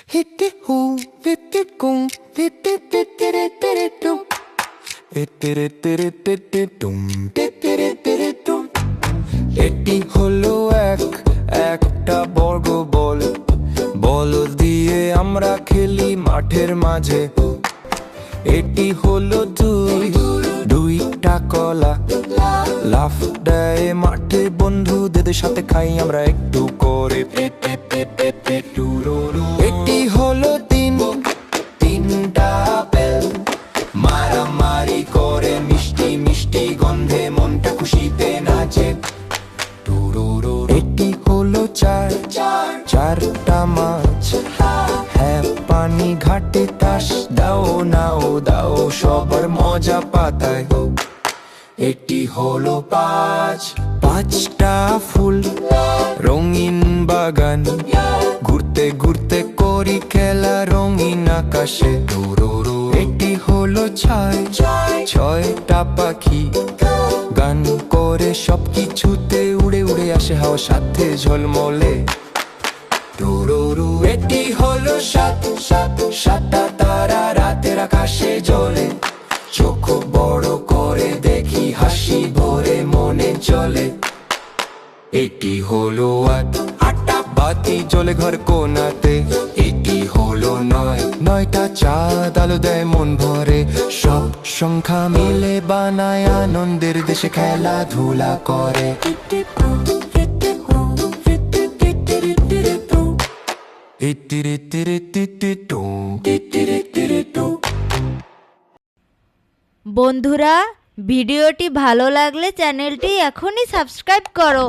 Hitti hu, hitti kum, hitti tittiri tiri tum. Hittiri tiri titi tum, tittiri tiri tum. এটি হলো একটা বর্গ বল, বল দিয়ে আমরা খেলি মাঠের মাঝে। এটি হলো দুইটা কলা, লাফ দেয় মাঠে, বন্ধুদের সাথে খাই আমরা একটু করে। এটি হলো তিনটা আপেল, মারামারি করে মিষ্টি মিষ্টি গন্ধে মনটা খুশিতে নাচে। এটি হলো চারটা মাছ, হ্যাঁ পানি ঘাটে তাস, দাও নাও দাও সবার মজা পাতায়। এটি হলো পাঁচটা ফুল, রঙিন বাগান, ঘুরতে ঘুরতে করি খেলা রঙিন আকাশে। এটি হলো ছয়টা পাখি, গান করে সবকিছুতে উড়ে উড়ে আসে হাওয়ার সাথে ঝলমলে। এটি হলো সাতটা তারা রাতের আকাশে জ্বলে, চোখ বড় করে দেখি হাসি ভরে মনে চলে। এটি হলো আটটা বাতি জ্বলে ঘর কোনাতে। এটি হলো নয়টা চাঁদ আলো দেয় মন ভরে, সব সংখ্যা মিলে বানায় আনন্দের দেশে খেলাধুলা করে। বন্ধুরা, ভিডিওটি ভালো লাগলে চ্যানেলটি এখনই সাবস্ক্রাইব করো।